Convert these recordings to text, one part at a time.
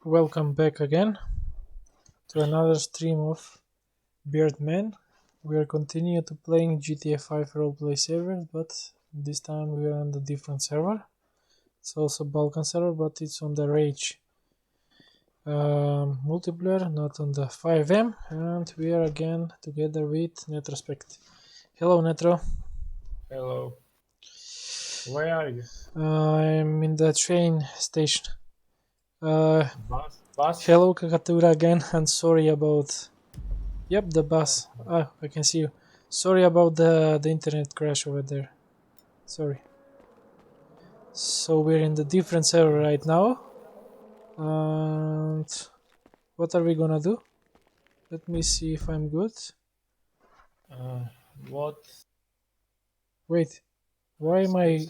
Welcome back again to another stream of Beardman. We are continuing to playing GTA 5 roleplay server, but this time we are on the different server. It's also Balkan server, but it's on the Rage multiplayer, not on the 5M, and we are again together with Netrospect. Hello, Netro. Hello. Where are you? I'm in the train station. Bus? Hello, Kakatura again, and sorry about... Yep, the bus. Ah, I can see you. Sorry about the internet crash over there. Sorry. So we're in the different server right now. And what are we gonna do? Let me see if I'm good. What? Wait, why am I...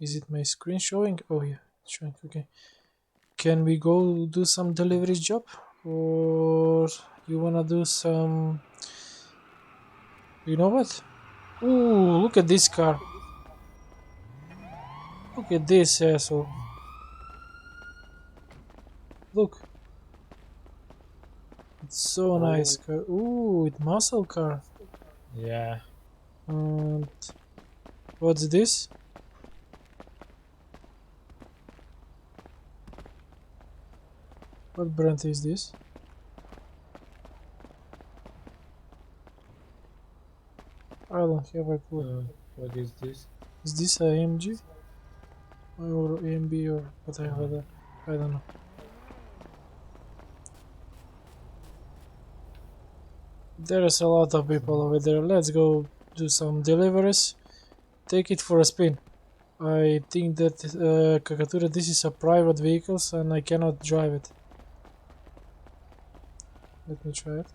Is it my screen showing? Oh yeah, it's showing, okay. Can we go do some delivery job? Or you wanna do some... You know what? Ooh, look at this car. Look at this asshole. Look. It's so nice car. Ooh, it's muscle car. Yeah. And what's this? What brand is this? I don't have a clue. What is this? Is this a AMG? Or AMB or whatever? I don't know. There's a lot of people over there. Let's go do some deliveries. Take it for a spin. I think that Kakatura, this is a private vehicle and I cannot drive it. Let me try it.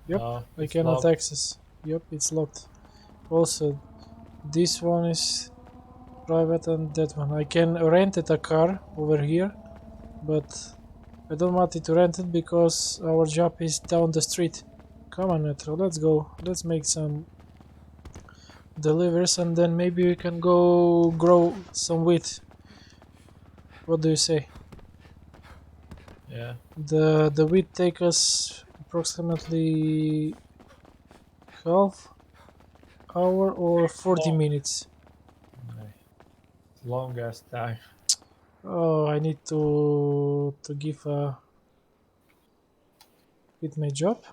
Yep, I cannot locked. access. Yep, it's locked. Also, this one is private and that one. I can rent it a car over here, but I don't want it to rent it because our job is down the street. Come on, Metro, let's go. Let's make some deliveries and then maybe we can go grow some wheat. What do you say? Yeah. The wheat take us approximately half hour or 40 minutes. Longest time. Oh, I need to give a with my job.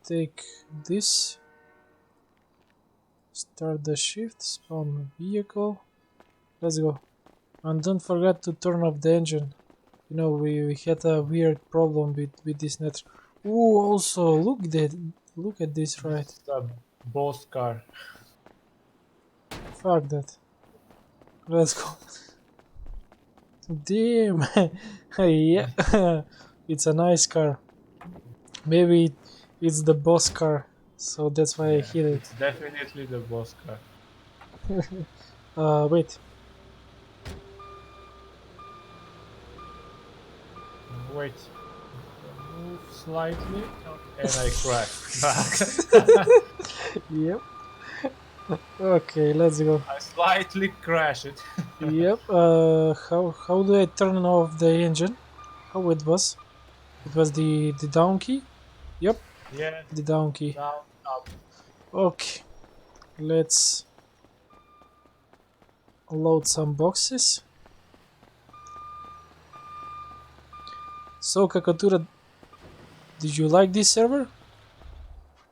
Take this. Start the shift. Spawn vehicle. Let's go. And don't forget to turn off the engine. You know, we had a weird problem with this net. Ooh, also look at this, right? It's a boss car. Fuck that. Let's go. Damn. Yeah. It's a nice car. Maybe it's the boss car, so that's why I hit it. It's definitely the boss car. Wait. Wait. Move slightly and I crash back. Yep. Okay, let's go. I slightly crash it. Yep. How do I turn off the engine? How it was? It was the down key? Yep. Yeah. The down key. Down, up. Okay. Let's load some boxes. So Kakatura, did you like this server?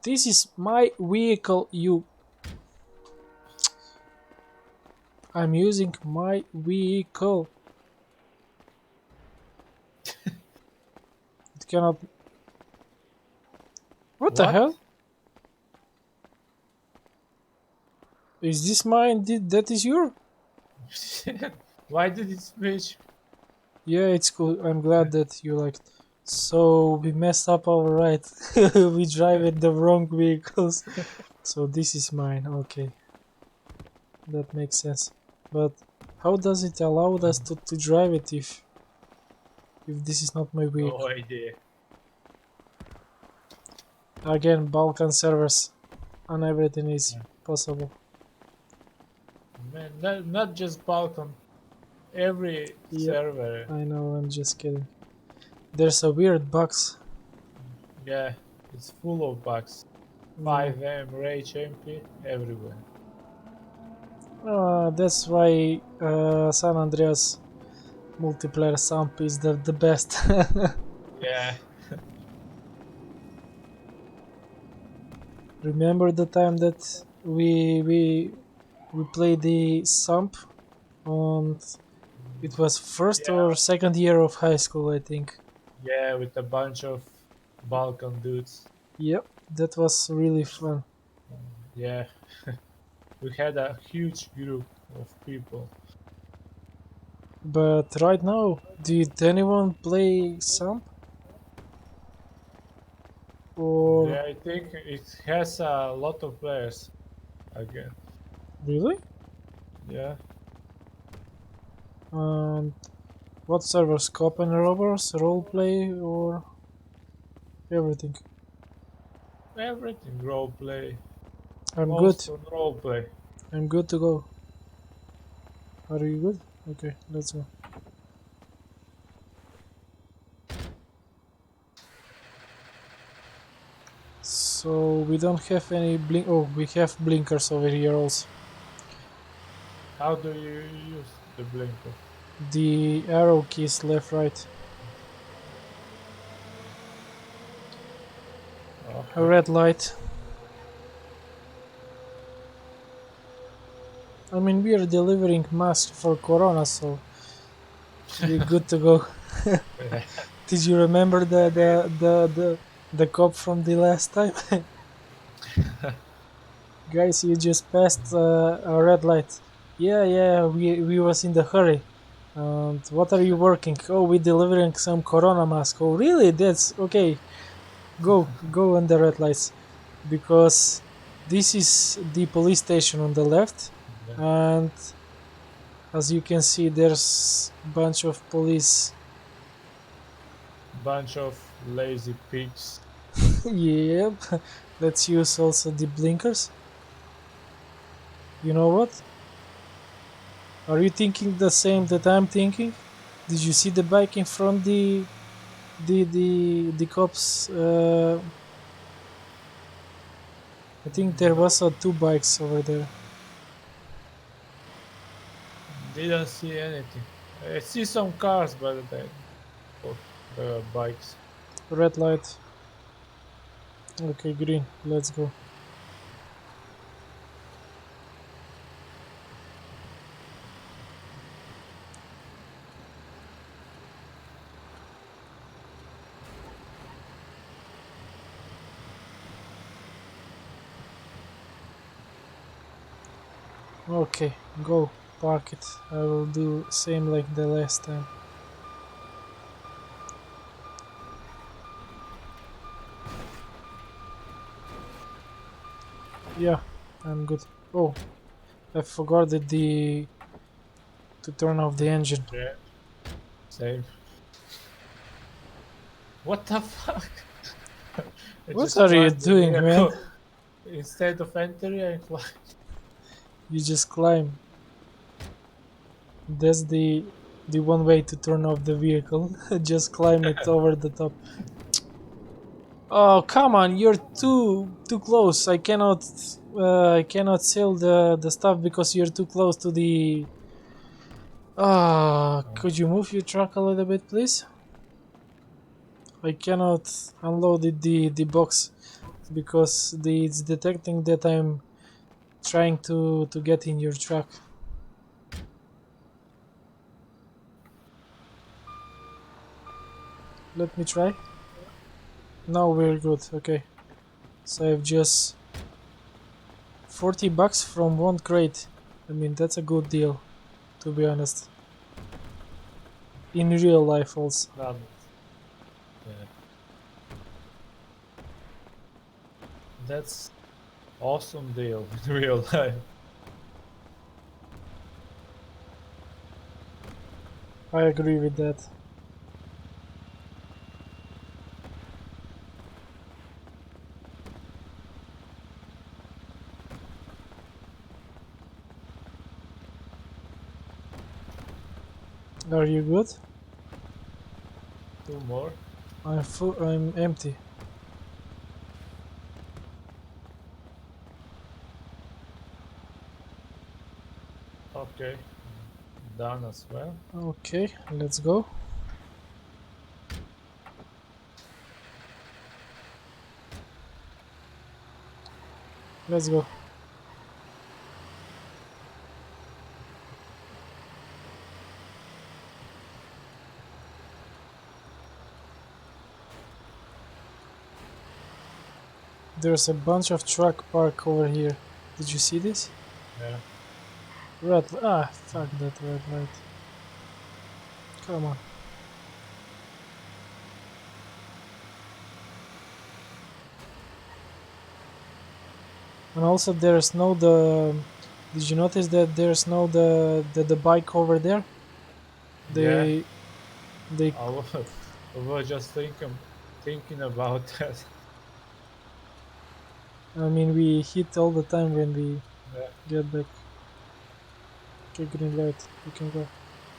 This is my vehicle, you... I'm using my vehicle. It cannot... What the hell? Is this mine? That is your? Why did it switch? Yeah, it's cool. I'm glad that you liked. So we messed up our ride. We drive at the wrong vehicles. So this is mine. Okay, that makes sense. But how does it allow us to drive it if this is not my vehicle? No idea. Again, Balkan servers and everything is possible. Man, not just Balkan. Every Yep, server. I know, I'm just kidding. There's a weird box. Yeah, it's full of bugs. Yeah. 5M, Rage MP, everywhere. That's why San Andreas multiplayer Samp is the best. Yeah, Remember the time that we played the Samp on it was first or yeah, second year of high school, I think. yeah, with a bunch of Balkan dudes. Yep, that was really fun. Yeah, we had a huge group of people. But right now, did anyone play Samp? Or Yeah, I think it has a lot of players again. really? Yeah, And what servers? Cop and robbers, roleplay, or everything? everything roleplay, I'm most good. on roleplay. I'm good to go. Are you good? Okay, let's go. So we don't have any blink. Oh, we have blinkers over here also. How do you use the blinker? The arrow keys left, right. A Okay. red light. I mean, we are delivering masks for Corona, so we're good to go. Yeah. Did you remember the cop from the last time? Guys, you just passed a red light. Yeah, yeah, we was in the hurry. And what are you working? Oh, we delivering some Corona mask. Oh, really? That's okay. Go on the red lights, because this is the police station on the left, Yeah. and as you can see, there's bunch of police. Bunch of lazy pigs. Yep. Let's use also the blinkers. You know what? Are you thinking the same that I'm thinking? Did you see the bike in front the cops? I think there No, was two bikes over there. didn't see anything. I see some cars, but oh, the bikes. Red light. Okay, green. Let's go. Okay, go. Park it. I will do same like the last time. Yeah, I'm good. Oh, I forgot that the to turn off the engine. Yeah, same. What the fuck? I What just are you climbed the doing, man? vehicle. Instead of entering, I climbed. You just climb. That's the one way to turn off the vehicle. Just climb it over the top. Oh, come on, you're too close. I cannot sell the stuff because you're too close to the. Could you move your truck a little bit, please? I cannot unload the box because it's detecting that I'm trying to get in your truck. Let me try. Now we're good. Okay, so I've just $40 from one crate. I mean, that's a good deal, to be honest. In real life also. Not, yeah. That's awesome deal in real life. I agree with that. Are you good? 2 more. I'm full. I'm empty. Okay. Done as well. Okay, let's go. Let's go. There's a bunch of truck park over here. Did you see this? Yeah. Fuck that red light. Come on. And also there's no the... Did you notice that there's no the bike over there? They I was just thinking about that. I mean we hit all the time when we Yeah. get back. Okay, green light. We can go.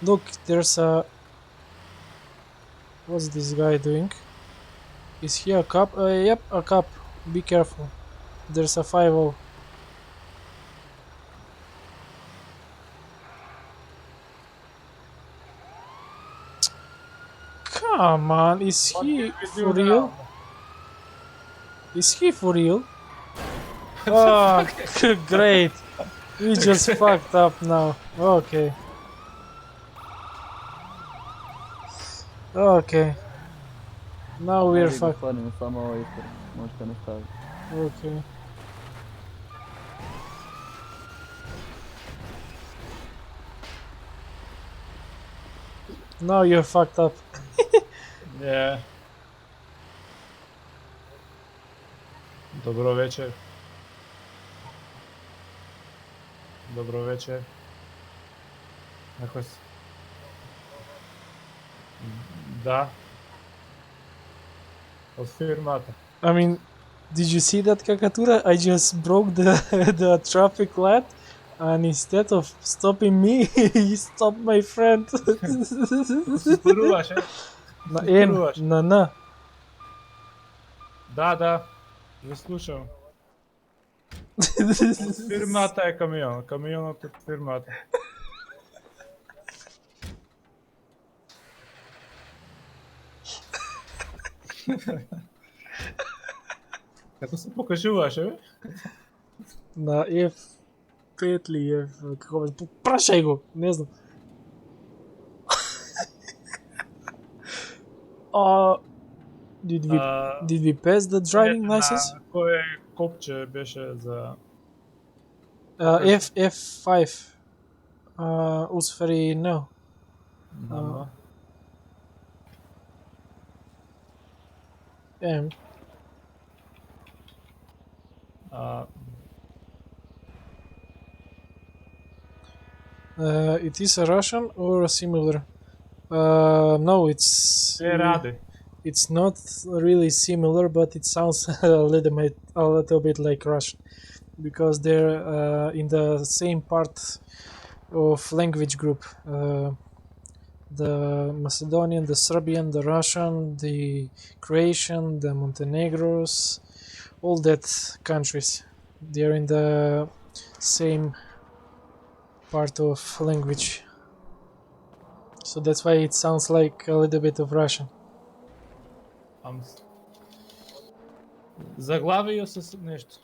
Look, there's a... What's this guy doing? Is he a cop? Yep, a cop. Be careful. There's a 5-0. Come on, is What he did we for do real? now? Is he for real? Oh, great. We just fucked up now. Okay. Okay. Now we're Моли fucked. господин, само искам. Можете не стави. Okay. Now you're fucked up. Yeah. Dobro večer. Dobro večer. Ako si... Da. Od firmata. I mean, did you see that Kakatura? I just broke the traffic light, and instead of stopping me, he stopped my friend. Споруваш, е? На Споруваш. на. Да. Ви слушам. От фирмата е камион. Камионот од фирмата. Како се покажуваш, бе? На F5 ли како бе? Прашај го, не знам. Did we pass the driving license? Кое копче беше за... F5. Усфери no. Нама. M. It is a Russian or a similar? No, it's... Е ради. It's not really similar, but it sounds a little bit like Russian, because they're in the same part of language group. The Macedonian, the Serbian, the Russian, the Croatian, the Montenegros, all that countries. They're in the same part of language. So that's why it sounds like a little bit of Russian. Заглавио се нешто.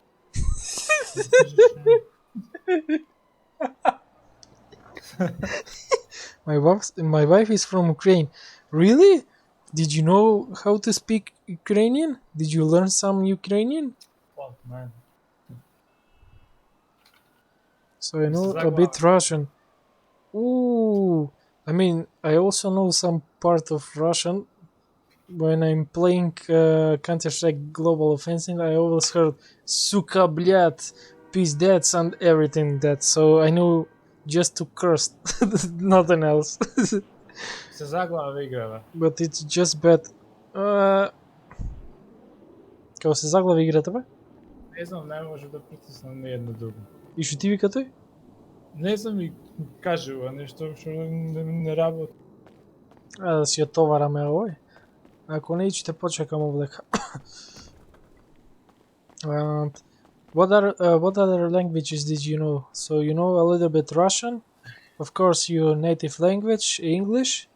My wife is from Ukraine. Really? Did you know how to speak Ukrainian? Did you learn some Ukrainian? Fuck, man. So I know a bit Russian. Ooh, I mean, I also know some part of Russian. When I'm playing Counter-Strike Global Offensive, I always heard "suka, blyat," "pizdets," and everything that. So I know just to curse, nothing else. Се заглава играва. But it's just bad. Како се заглави играта, бе? Не знам, не може да притиснам ни едно друго. И што ти вика тој? Не знам, ми кажува нешто што не работи. Да си ја товараме овој. Ако не, ќе почекам овлека. What other languages did you know? So you know a little bit Russian, of course your native language, English.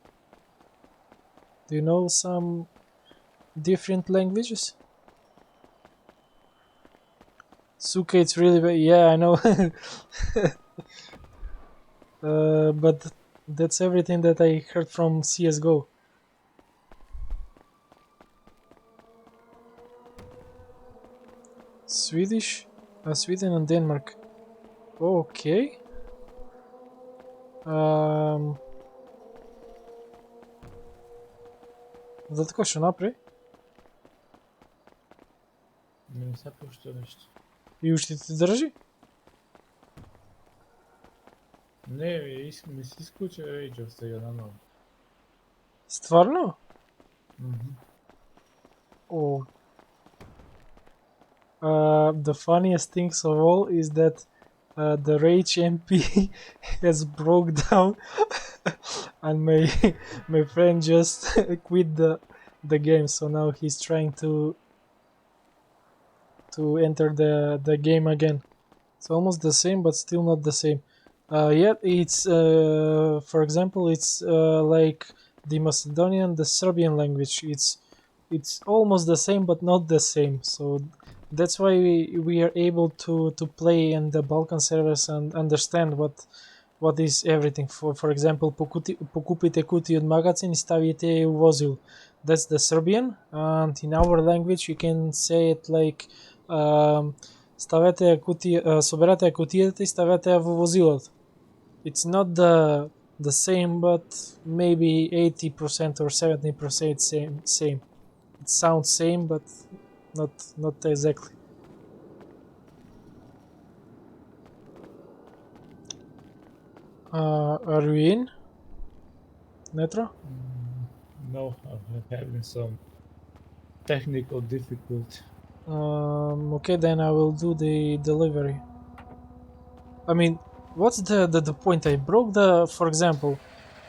Do you know some different languages? Suka, it's really bad. Yeah, I know. But that's everything that I heard from CSGO. Swedish? Sweden and Denmark. Okay. За така што направи? Не се пушта нешто. И уште ти држи? Не, ми се исклучи Rage сега наново. Стварно? Мгм. Oh. The funniest things of all is that the Rage MP has broke down and my friend just quit the game, so now he's trying to enter the game again. It's almost the same, but still not the same. Yeah, it's for example, it's like the Macedonian, the Serbian language. It's almost the same, but not the same. So that's why we are able to play in the Balkan servers and understand what is everything. For example, покупите кутии од магазин и ставите ја у возило. That's the Serbian, and in our language you can say it like ставете ја кутија, соберете ја кутијата и ставете ја во возилото. It's not the same, but maybe 80% or 70% same. It sounds same, but not exactly. Are you in, Netro? No, I'm having some technical difficulty. Okay, then I will do the delivery. I mean, what's the point? I broke for example,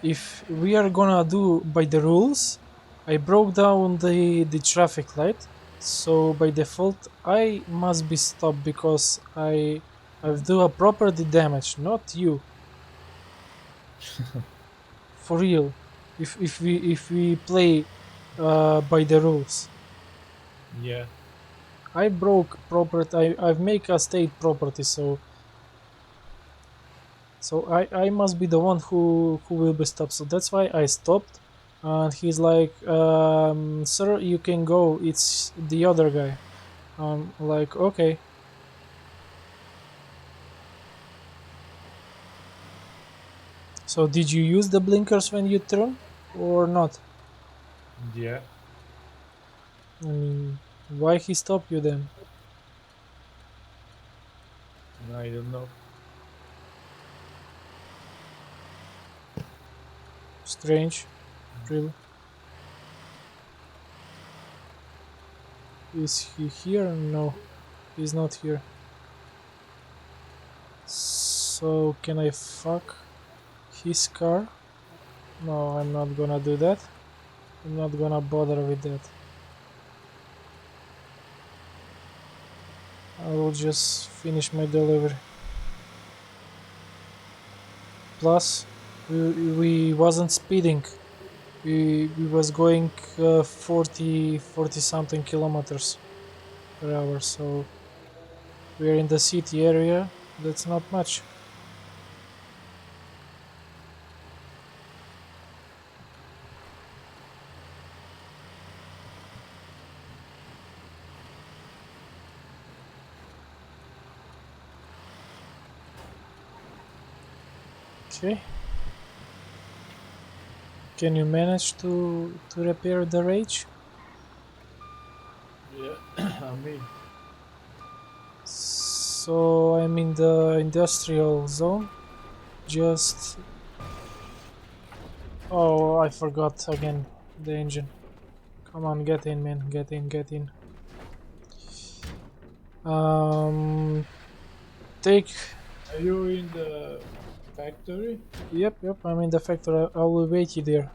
if we are gonna do by the rules, I broke down the traffic light, so by default I must be stopped because I've do a property damage, not you. For real. If we play by the rules. Yeah. I broke property. I've make a state property, so I must be the one who will be stopped. So that's why I stopped, and he's like, "Sir, you can go. It's the other guy." I'm like, "Okay." So did you use the blinkers when you turn, or not? Yeah. I mean, why he stopped you then? I don't know. Strange, really. Is he here? No, he's not here. So can I fuck his car? No, I'm not gonna do that. I'm not gonna bother with that. I will just finish my delivery. Plus, we wasn't speeding. We was going 40 something kilometers per hour, so we're in the city area. That's not much. Okay. Can you manage to repair the rage? Yeah, I mean. So I'm in the industrial zone. Just... Oh, I forgot again the engine. Come on, get in, man. Get in. Take... Are you in the factory? Yep, I'm in the factory. I will wait you there.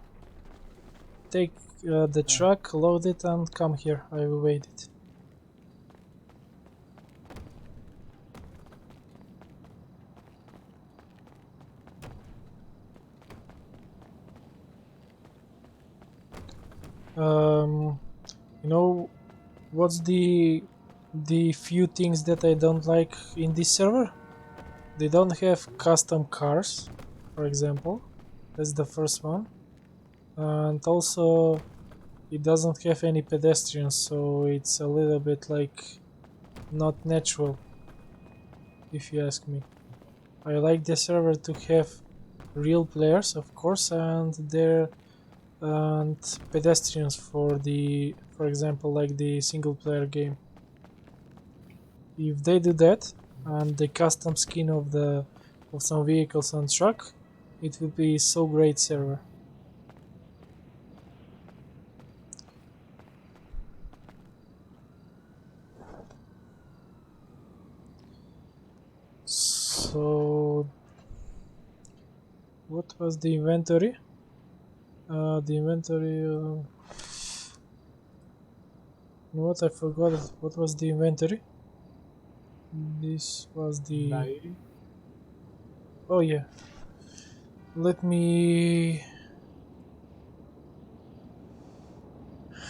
take the truck, load it, and come here. I will wait it. You know what's the few things that I don't like in this server? They don't have custom cars, for example. That's the first one. And also it doesn't have any pedestrians, so it's a little bit like not natural, if you ask me. I like the server to have real players, of course, and pedestrians for example, like the single player game. If they do that and the custom skin of some vehicles and truck, it will be so great server. So what was the inventory? The inventory. You know what? I forgot it. What was the inventory? This was the. Diary. Oh yeah. Let me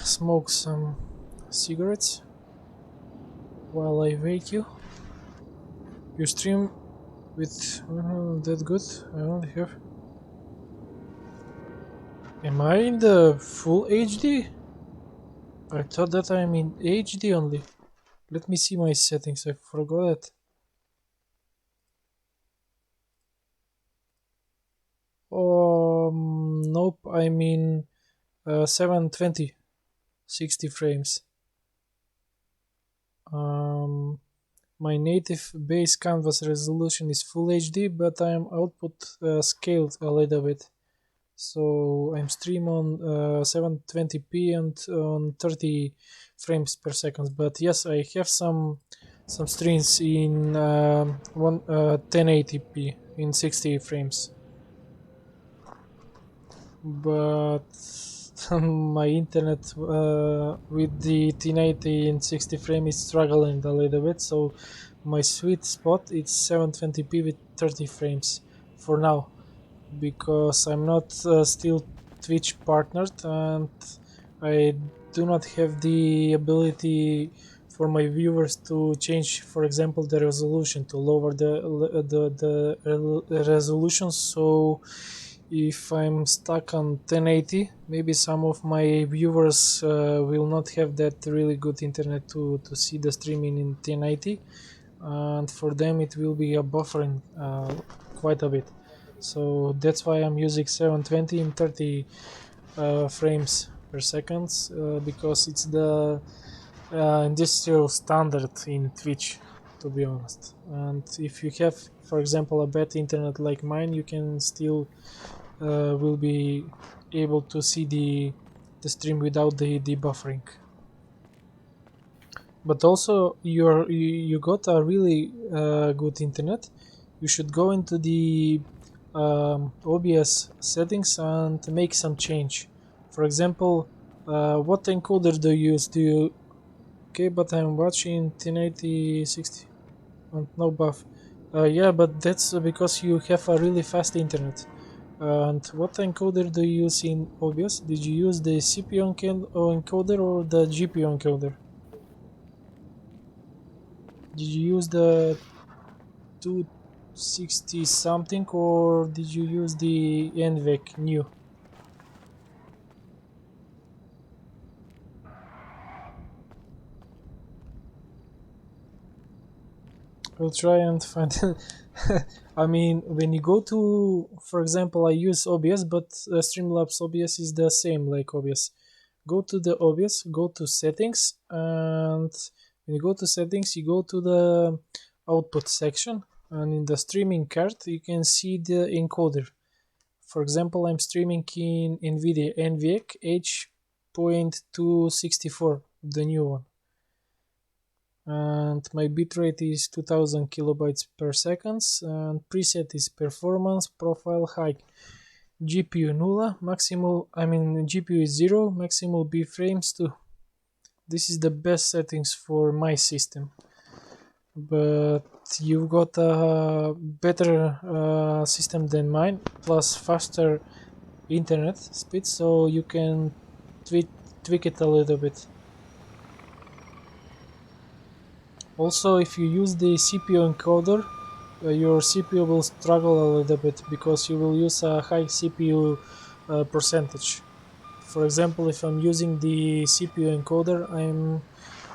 smoke some cigarettes while I wait you. You stream with that good? I only have. Am I in the full HD? I thought that I'm in HD only. Let me see my settings. I forgot it. Nope. I'm in 720, 60 frames. My native base canvas resolution is full HD, but I'm output scaled a little bit. So I'm stream on 720p and on 30 frames per second. But yes, I have some streams in 1080p in 60 frames. But my internet with the 1080 in 60 frame is struggling a little bit, so my sweet spot is 720p with 30 frames for now, because I'm not still Twitch partnered and I do not have the ability for my viewers to change, for example, the resolution, to lower the resolution. So if I'm stuck on 1080, maybe some of my viewers will not have that really good internet to see the streaming in 1080, and for them it will be a buffering quite a bit. So that's why I'm using 720 in 30 frames per second, because it's the industrial standard in Twitch, to be honest. And if you have, for example, a bad internet like mine, you can still will be able to see the stream without the buffering. But also you got a really good internet. You should go into the OBS settings and make some change. For example, what encoder do you use? Okay, but I'm watching 1080 60 and no buff. Yeah, but that's because you have a really fast internet. And what encoder do you use in OBS? Did you use the CPU encoder or the GPU encoder? Did you use the 260 something, or did you use the NVEC new? I'll try and find I mean, when you go to, for example, I use OBS, but Streamlabs OBS is the same like OBS. Go to the OBS, go to settings, and when you go to settings, you go to the output section, and in the streaming card, you can see the encoder. For example, I'm streaming in NVIDIA NVEC H.264, the new one. And my bitrate is 2000 kilobytes per second, and preset is performance profile high. GPU nulla, maximal, GPU is 0, maximal B frames 2. This is the best settings for my system. But you've got a better system than mine, plus faster internet speed, so you can tweak it a little bit. Also, if you use the CPU encoder, your CPU will struggle a little bit because you will use a high CPU percentage. For example, if I'm using the CPU encoder, I'm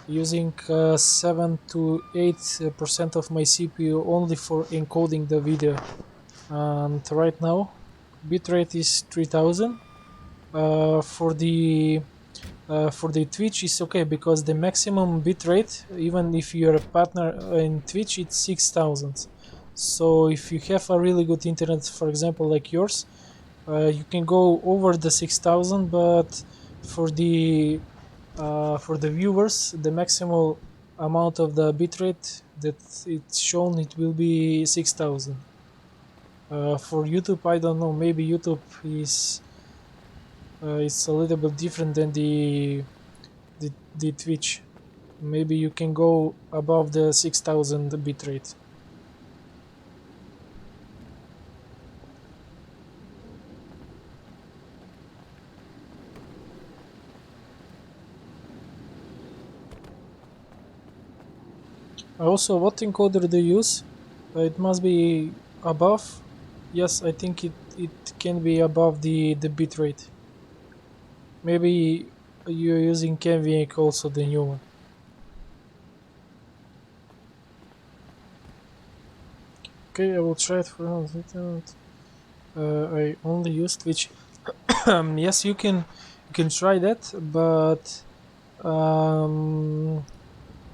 using 7 to 8% of my CPU only for encoding the video. And right now, bitrate is 3000. For the Twitch is okay because the maximum bitrate, even if you're a partner in Twitch, it's 6000. So if you have a really good internet, for example like yours, you can go over the 6000, but for the viewers, the maximal amount of the bitrate that it's shown, it will be 6000. For YouTube, I don't know, maybe YouTube is it's a little bit different than the Twitch. Maybe you can go above the 6000 bitrate. Also, what encoder do you use? It must be above. Yes, I think it can be above the bitrate. Maybe you're using KVH also, the new one. Okay, I will try it for now. I only use Twitch. Yes, you can try that, but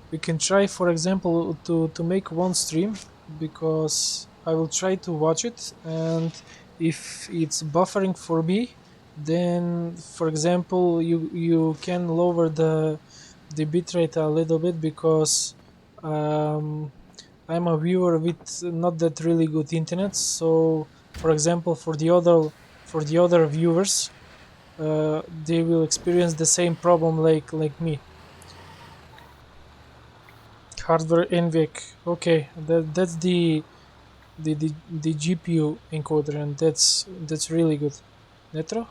we can try, for example, to make one stream, because I will try to watch it, and if it's buffering for me, then for example you can lower the bitrate a little bit, because I'm a viewer with not that really good internet. So for example, for the other viewers, they will experience the same problem like me. Hardware NVIC. Okay, that's the GPU encoder, and that's really good. Netro,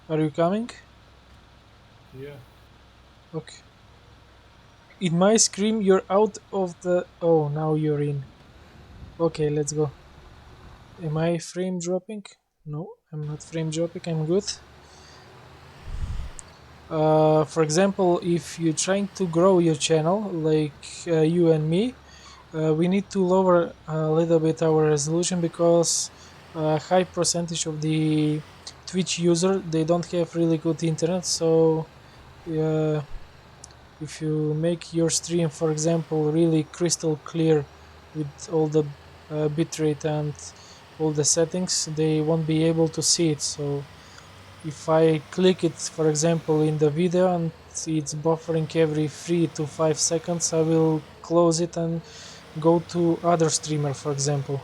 are you coming? Yeah. Okay. In my screen, you're out of the. Oh, now you're in. Okay, let's go. Am I frame dropping? No, I'm not frame dropping. I'm good. For example, if you're trying to grow your channel, like you and me, we need to lower a little bit our resolution, because a high percentage of the Twitch user, they don't have really good internet. So if you make your stream, for example, really crystal clear with all the bitrate and all the settings, they won't be able to see it. So if I click it, for example, in the video and it's buffering every 3 to 5 seconds, I will close it and go to other streamer, for example.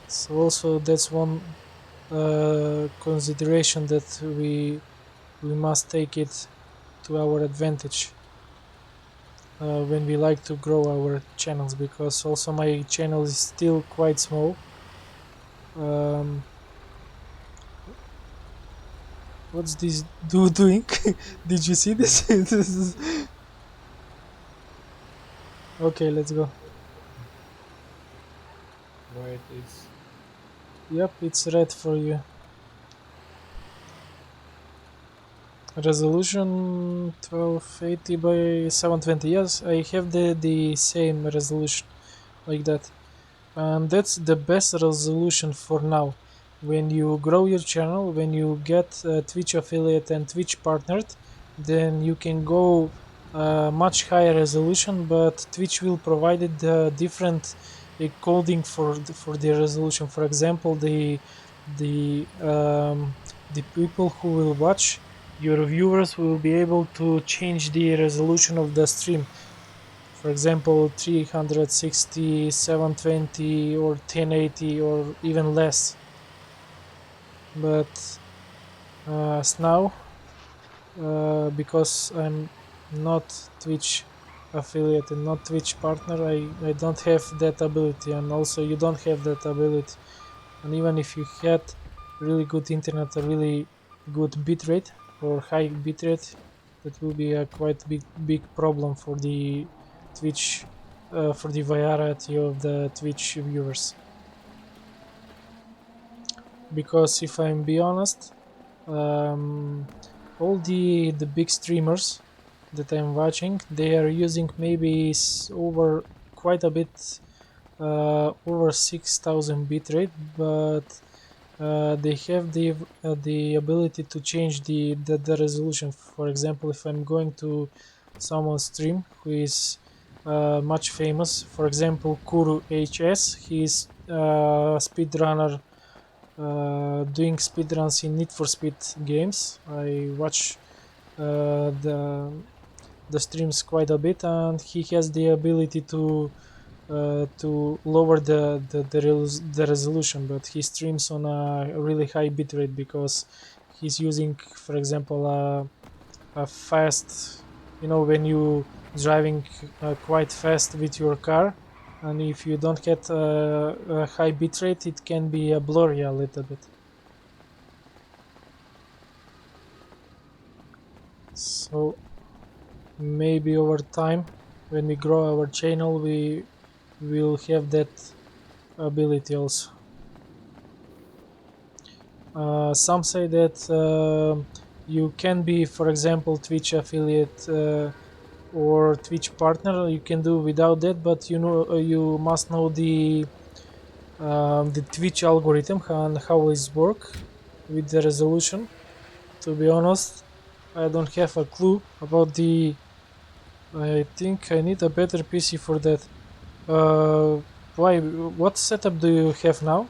So also that's one consideration that we must take it to our advantage when we like to grow our channels, because also my channel is still quite small. What's this dude doing? Did you see this? Okay, let's go. Wait, it's. Yep, it's red for you. Resolution 1280 by 720. Yes, I have the same resolution like that. And that's the best resolution for now. When you grow your channel, when you get Twitch affiliate and Twitch partnered, then you can go much higher resolution, but Twitch will provide the different coding for the resolution. For example, the people who will watch, your viewers will be able to change the resolution of the stream. For example, 360, 720, or 1080, or even less. but as now, because I'm not Twitch affiliate and not Twitch partner, I don't have that ability, and also you don't have that ability. And even if you had really good internet, a really good bitrate or high bitrate, that will be a quite big problem for the Twitch, for the variety of the Twitch viewers. Because if I'm be honest, all the big streamers that I'm watching, they are using maybe over quite a bit, over 6,000 bitrate, but they have the ability to change the resolution. For example, if I'm going to someone's stream who is much famous, for example Kuru HS, he's a speedrunner doing speedruns in Need for Speed games. I watch the streams quite a bit, and he has the ability to lower the resolution, but he streams on a really high bitrate because he's using, for example, a fast, when you driving quite fast with your car, and if you don't get a high bitrate, it can be blurry a little bit. So maybe over time, when we grow our channel, we will have that ability also. Some say that you can be, for example, Twitch affiliate or Twitch partner. You can do without that, but you must know the Twitch algorithm and how it work with the resolution. To be honest, I don't have a clue about the. I think I need a better PC for that. Why? What setup do you have now?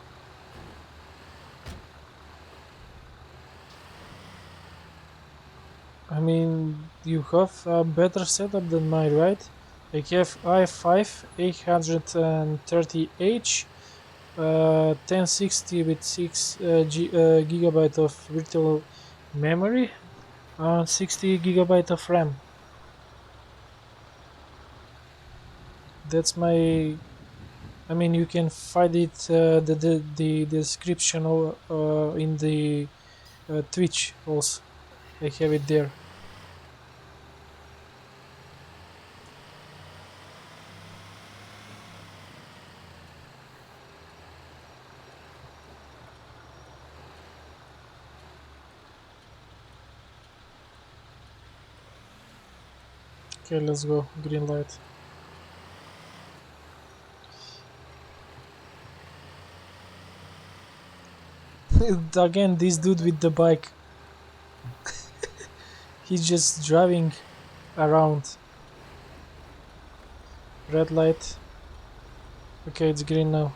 I mean, you have a better setup than mine, right? I have i5 830H, 1060 with 6 gigabyte of virtual memory and 60 gigabyte of RAM. That's my. I mean, you can find it the description in the Twitch also. I have it there. Okay, let's go. Green light. Again, this dude with the bike. He's just driving around. Red light. Okay, it's green now.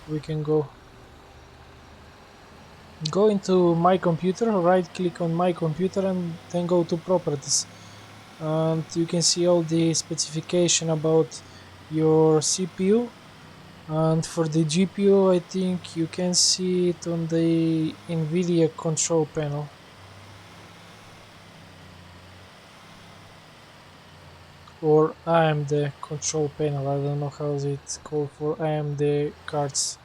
We can go. Go into my computer, right click on my computer and then go to properties. And you can see all the specification about your CPU. And for the GPU, I think you can see it on the NVIDIA control panel. Or AMD control panel, I don't know how it's called for AMD cards.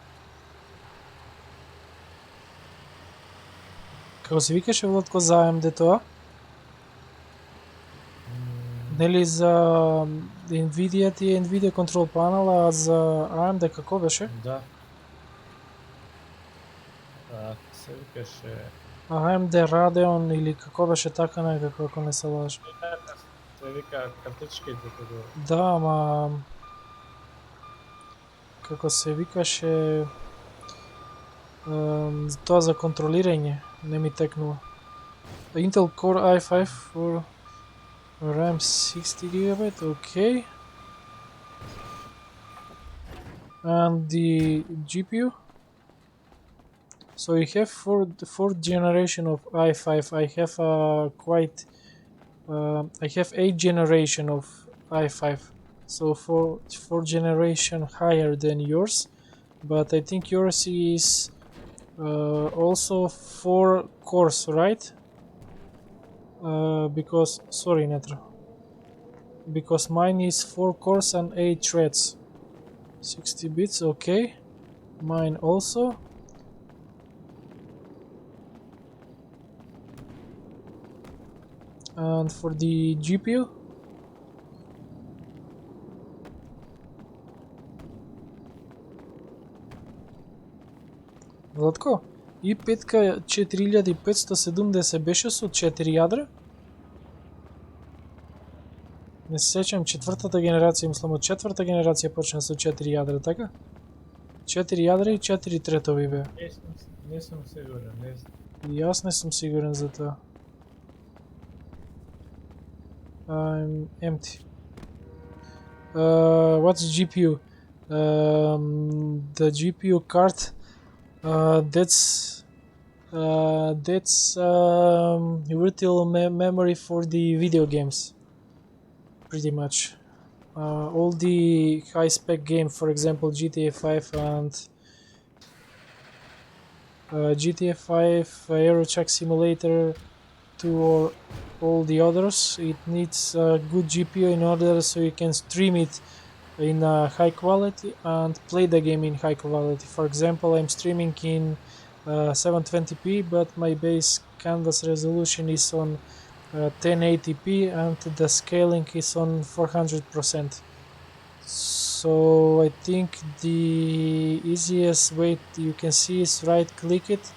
Како се викаше, Владко, за AMD тоа? Нели за NVIDIA ти е NVIDIA control panel, а за AMD како беше? Да. Се викаше... AMD Radeon или како беше така некако, ако не се лажам. Се вика картичките тоа. Да, ама... Како се викаше... тоа за контролирање, не ми текнува. Intel Core i5 for RAM 60GB, okay. And the GPU. So you have fourth generation of i5. I have I have 8th generation of i5. So fourth generation higher than yours, but I think yours is Also 4 cores, right? Because sorry, Netro. Because mine is 4 cores and 8 threads. 60 bits, okay. Mine also. And for the GPU, Владко, и петка 4570 беше со 4 јадра? Не се сеќам, четвртата генерација, мислам од четврта генерација почна со 4 јадра, така? 4 јадра и 4 третови беа. Не сум сигурен, не знам. И јас не сум сигурен за тоа. I'm empty. What's GPU? The GPU card. That's virtual memory for the video games. Pretty much. All the high spec game, for example, GTA 5 and GTA 5, Aero Truck Simulator 2, or all the others, it needs a good GPU in order so you can stream it in high quality and play the game in high quality. For example, I'm streaming in 720p, but my base canvas resolution is on 1080p and the scaling is on 400%. So I think the easiest way you can see is right click it.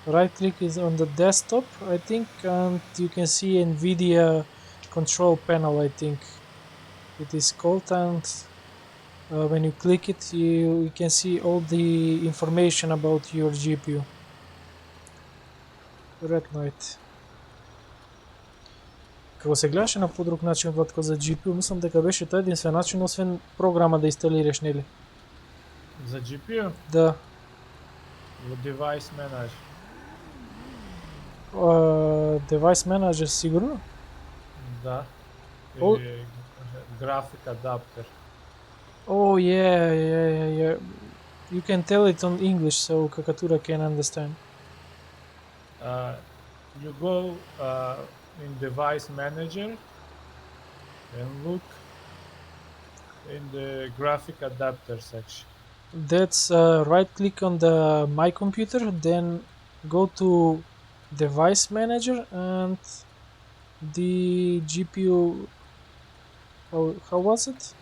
Right click is on the desktop, I think, and you can see NVIDIA control panel, I think it is called, and when you click it you can see all the information about your GPU. Red Knight. Како се гледаше на подруг начин, Владко, за GPU, мислам дека беше тоа единствен начин, освен програма да инсталираш, нели? За GPU? Да. Во Device Manager. Device Manager, сигурно? Да. О- Или Graphic Adapter. Oh yeah. You can tell it on English so Kakatura can understand. You go in Device Manager and look in the Graphic Adapter section. That's right click on the my computer, then go to Device Manager and the GPU. How was it?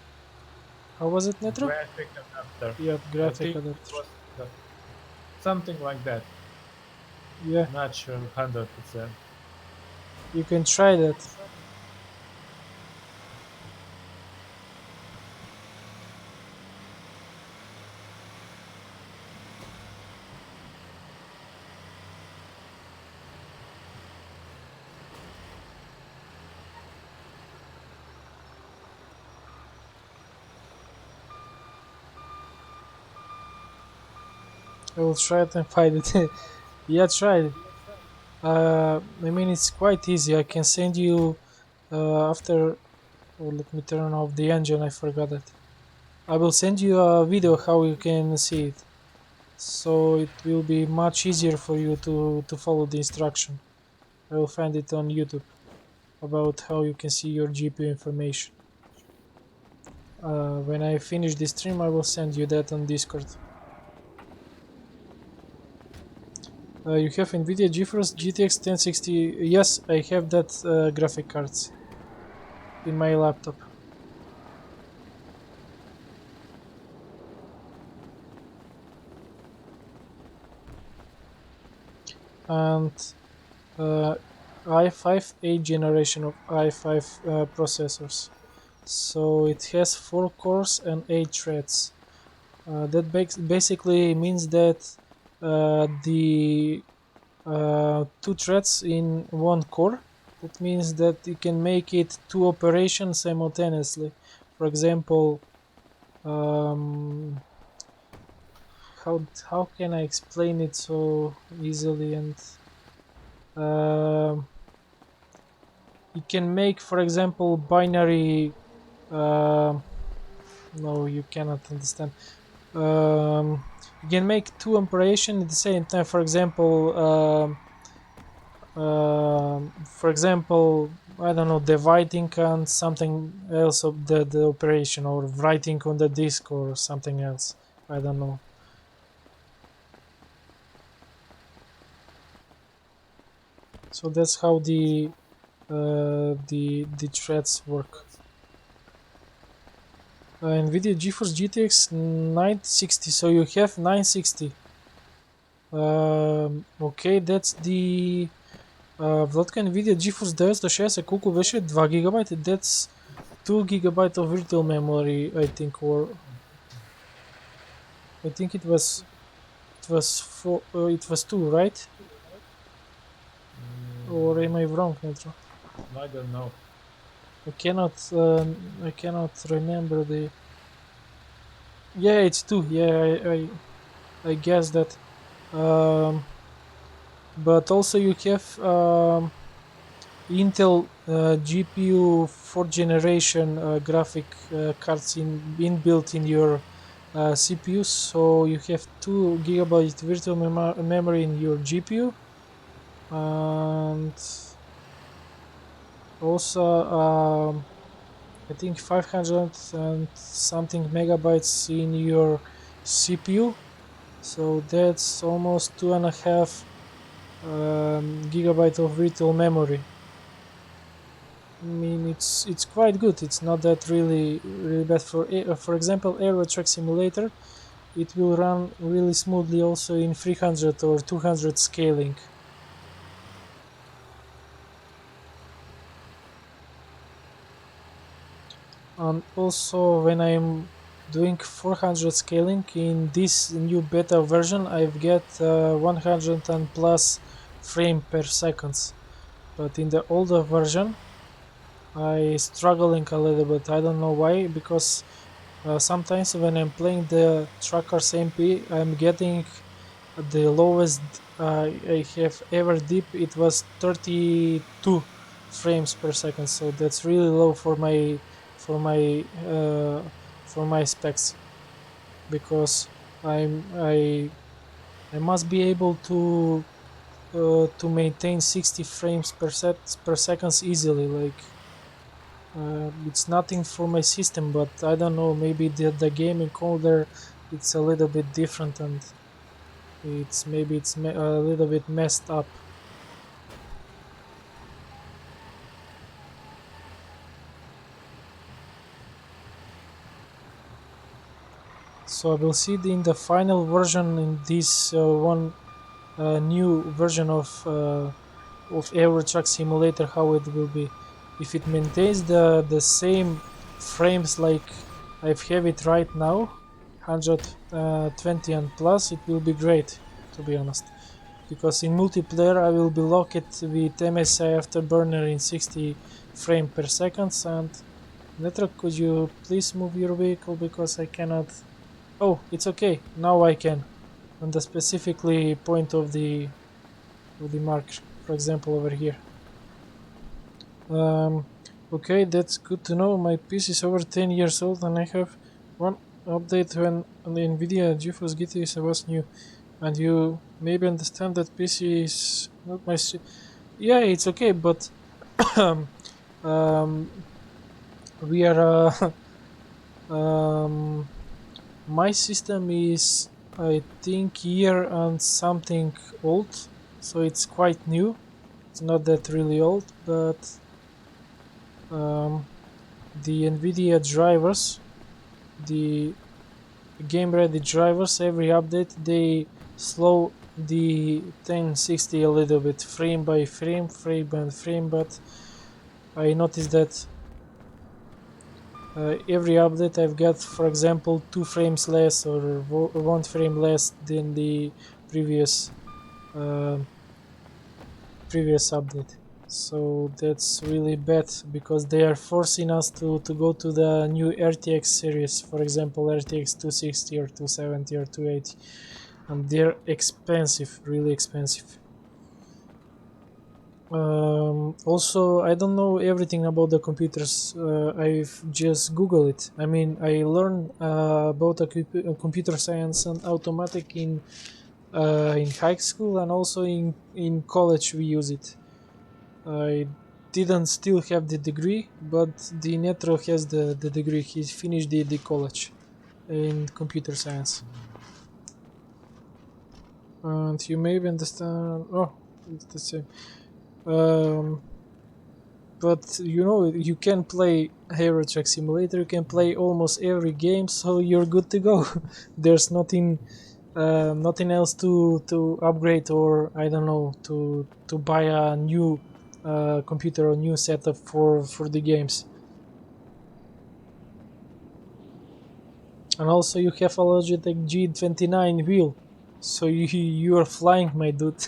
How was it, Netro? Graphic Adapter. Yeah, I graphic think it adapter. was something like that. Yeah, Not sure 100%. you can try that. I will try it and find it. Yeah, try it. I mean, it's quite easy. I can send you after. Oh, let me turn off the engine. I forgot it. I will send you a video how you can see it. So it will be much easier for you to follow the instruction. I will find it on YouTube about how you can see your GPU information. When I finish the stream, I will send you that on Discord. You have NVIDIA GeForce GTX 1060. Yes, I have that graphic cards in my laptop. And i5 8th generation of i5 processors. So it has 4 cores and 8 threads. That basically means that the 2 threads in 1 core. That means that you can make it 2 operations simultaneously. For example, how can I explain it so easily? And you can make, for example, binary. No, you cannot understand. you can make two operations at the same time. For example, I don't know, dividing and something else of the operation, or writing on the disk or something else. I don't know. So that's how the threads work. NVIDIA GeForce GTX 960. So you have 960. Okay, that's the Владка NVIDIA GeForce 960 колко беше? 2 гигабайта? That's 2 gigabyte of virtual memory, I think, or I think it was it was 2, right? Or am I wrong, Metro? I don't know. I cannot remember the. Yeah, it's 2. Yeah, I guess that. But also you have Intel GPU 4th generation graphic cards inbuilt in your CPU, so you have 2 gigabyte virtual memory in your GPU, and also I think 500 and something megabytes in your CPU, so that's almost 2.5 gigabyte of virtual memory. I mean, it's quite good. It's not that really bad. For example, Aero Truck Simulator, it will run really smoothly also in 300 or 200 scaling. And also when I'm doing 400 scaling in this new beta version, I've got 100 and plus frame per seconds. But in the older version, I struggling a little bit. I don't know why, because sometimes when I'm playing the Truckers MP, I'm getting the lowest I have ever deep. It was 32 frames per second, so that's really low for my specs, because I must be able to maintain 60 frames per second easily. Like it's nothing for my system, but I don't know, maybe the gaming encoder it's a little bit different, and it's a little bit messed up. So I will see in the final version, in this one new version of Euro Truck Simulator, how it will be. If it maintains the same frames like I have it right now, 120 and plus, it will be great, to be honest. Because in multiplayer I will be locked with MSI Afterburner in 60 frames per second. And Netro, could you please move your vehicle, because I cannot. Oh, it's okay. Now I can. On the specifically point of the mark, for example, over here. Okay, that's good to know. My PC is over 10 years old, and I have one update when the NVIDIA GeForce GTX was new. And you maybe understand that PC is not my. Yeah, it's okay, but we are. My system is, I think, year and something old, so it's quite new. It's not that really old, but the NVIDIA drivers, the game ready drivers, every update they slow the 1060 a little bit, frame by frame, but I noticed that every update I've got, for example, 2 frames less or 1 frame less than the previous update. So that's really bad, because they are forcing us to go to the new RTX series, for example RTX 260 or 270 or 280, and they're expensive, really expensive. Also, I don't know everything about the computers. I've just Googled it. I mean, I learned about computer science and automatic in high school, and also in college we use it. I didn't still have the degree, but the Netro has the degree. He finished the college in computer science. And you maybe understand. Oh, it's the same. But you know, you can play Hero Truck Simulator. You can play almost every game, so you're good to go. There's nothing else to upgrade, or I don't know, to buy a new computer or new setup for the games. And also you have a Logitech G29 wheel, so you are flying, my dude.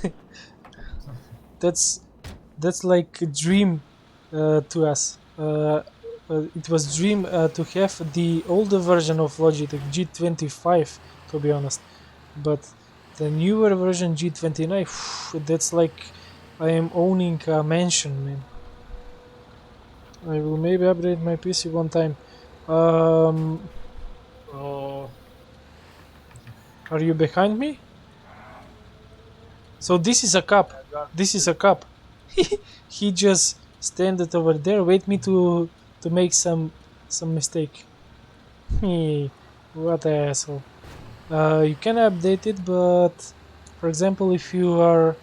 that's like a dream to us. It was dream to have the older version of Logitech G25, to be honest, but the newer version G29, that's like I am owning a mansion, man. I will maybe upgrade my PC one time. Oh, Are you behind me? So this is a cup. I got This is a cup. He just standed over there, wait me to make some mistake. What a asshole. You can update it, but for example, if you are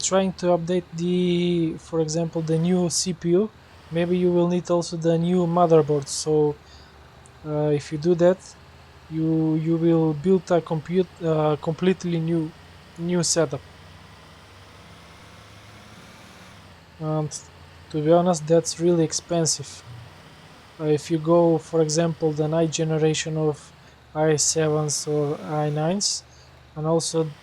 trying to update for example, the new CPU, maybe you will need also the new motherboard. So if you do that, you will build a completely new setup. And to be honest, that's really expensive. If you go, for example, the ninth generation of i7s or i9s, and also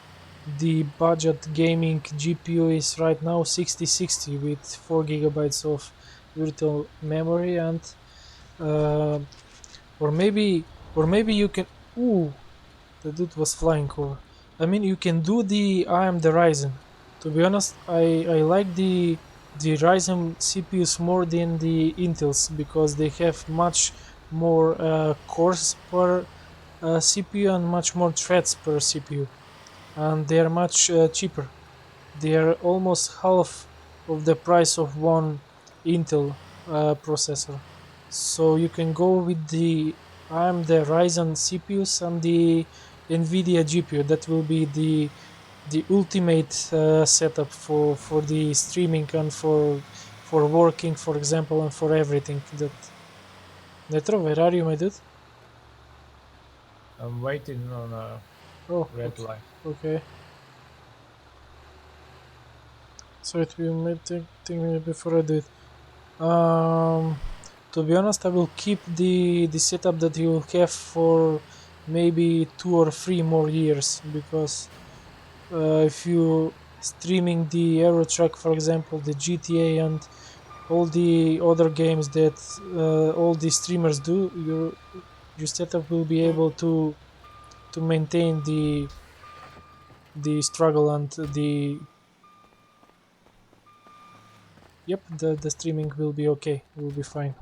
the budget gaming GPU is right now 6060 with 4 gigabytes of virtual memory, and uh, or maybe you can. Ooh, the dude was flying over. I mean, you can do the AMD Ryzen. To be honest, I like the Ryzen CPUs more than the Intels because they have much more cores per CPU and much more threads per CPU, and they are much cheaper. They are almost half of the price of one Intel processor. So you can go with the AMD Ryzen CPUs and the NVIDIA GPU. That will be the ultimate setup for the streaming and for working, for example, and for everything. That Netro, where are you, my dude? I'm waiting on a Oh, red okay. light. Okay. So it will may take me before I do it. To be honest, I will keep the setup that you have for maybe 2 or 3 more years, because if you streaming the Euro Truck, for example, the GTA and all the other games that all the streamers do, your setup will be able to maintain the struggle and the streaming will be okay, will be fine.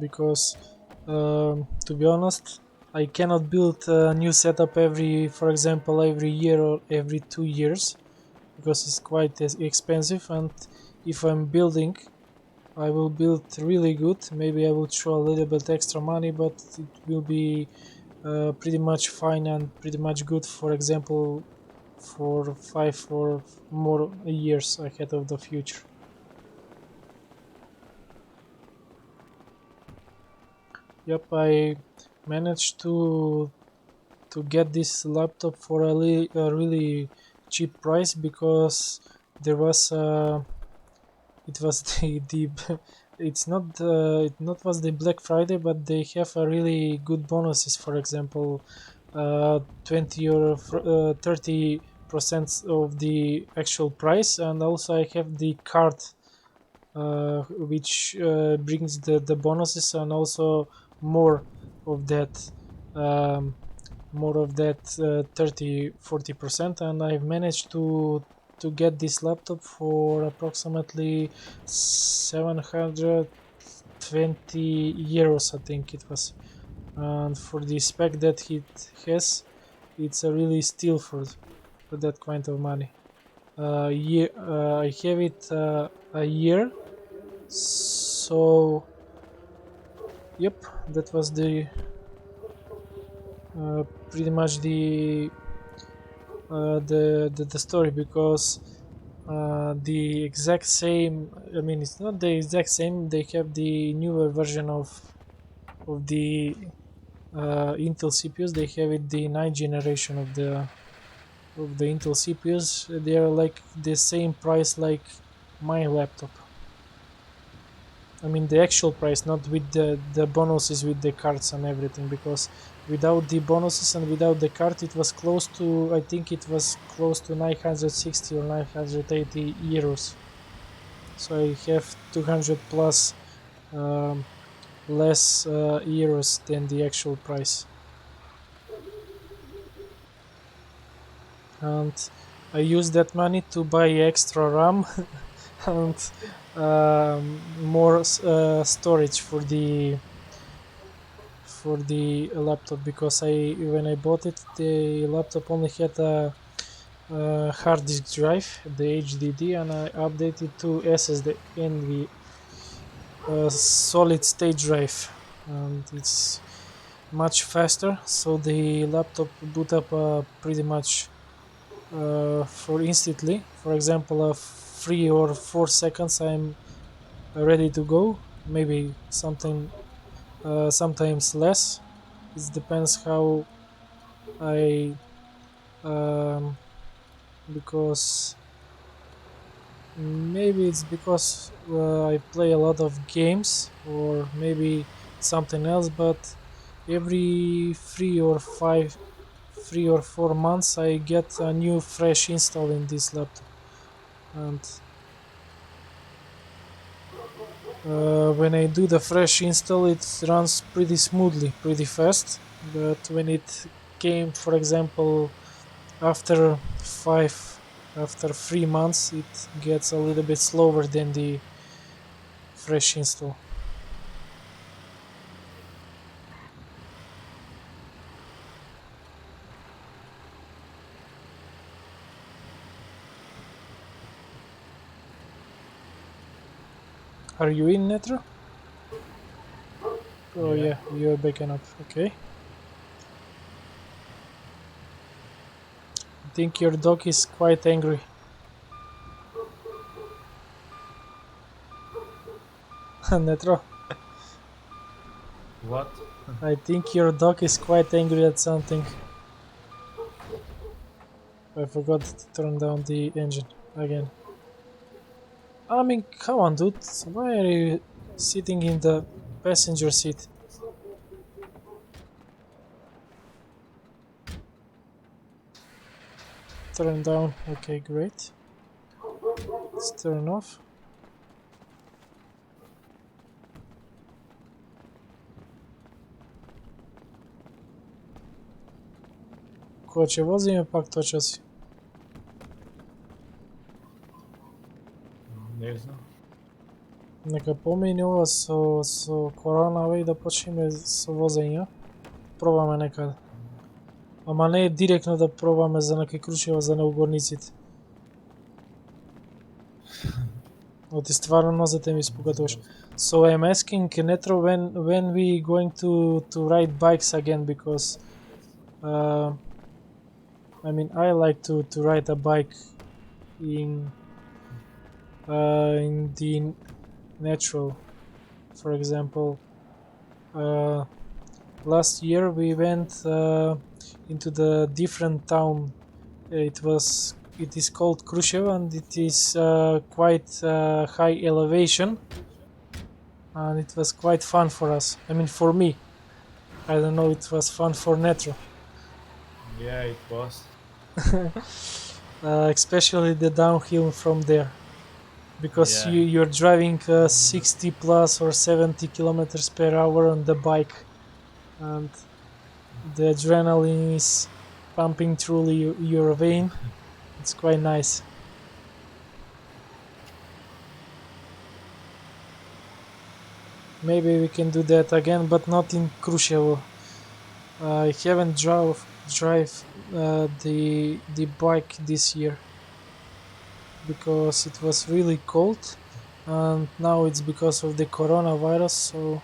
Because to be honest, I cannot build a new setup for example, every year or every 2 years, because it's quite expensive. And if I'm building, I will build really good. Maybe I will throw a little bit extra money, but it will be pretty much fine and pretty much good. For example, for 5 or more years ahead of the future. Yep, I managed to get this laptop for a really cheap price, because there was it was the it's not it not was the Black Friday, but they have a really good bonuses. For example, 20 or 30% of the actual price, and also I have the card which brings the bonuses and also more of that, more of that 30-40%, and I've managed to get this laptop for approximately 720 euros, I think it was. And for the spec that it has, it's a really steal for that kind of money. I have it a year, so yep, that was the pretty much the story, because the exact same, I mean, it's not the exact same, they have the newer version of the Intel CPUs. They have it the 9th generation of the Intel CPUs. They are like the same price like my laptop. I mean the actual price, not with the bonuses with the cards and everything, because without the bonuses and without the card it was close to, I think it was close to 960 or 980 euros. So I have 200 plus less euros than the actual price. And I use that money to buy extra RAM and more storage for the laptop, because when I bought it, the laptop only had a hard disk drive, the HDD, and I updated to SSD, NV, solid state drive, and it's much faster, so the laptop boot up pretty much for instantly. For example, 3 or 4 seconds I'm ready to go, maybe something sometimes less. It depends how I because maybe it's because I play a lot of games, or maybe something else, but every 3 or 4 months I get a new fresh install in this laptop. And when I do the fresh install, it runs pretty smoothly, pretty fast. But when it came, for example, after 3 months, it gets a little bit slower than the fresh install. Are you in, Netro? Oh yeah, you're backing up. Okay. I think your dog is quite angry. Netro, What? I think your dog is quite angry at something. I forgot to turn down the engine again. I mean, come on, dude. Why are you sitting in the passenger seat? Turn down. Okay, great. Let's turn off. Ko će vozi me pak to časi. Ne znam. Neka pomeni ova so korona i da počneme sa vozenja. Probаме nekada. Ама не директно да пробаме за некој кручева за неугодниците. Оти стварно нозете ми испугатуваш. So I'm asking Netro when we going to ride bikes again, because I mean I like to ride a bike in the natural. For example, last year we went into the different town. It is called Khrushchev, and it is quite high elevation, and it was quite fun for us. I mean, for me. I don't know, it was fun for Netro. Yeah, it was. Especially the downhill from there, because you're driving 60 plus or 70 kilometers per hour on the bike, and the adrenaline is pumping through your vein. It's quite nice. Maybe we can do that again, but not in Crucible. I haven't drive the bike this year because it was really cold, and now it's because of the coronavirus. So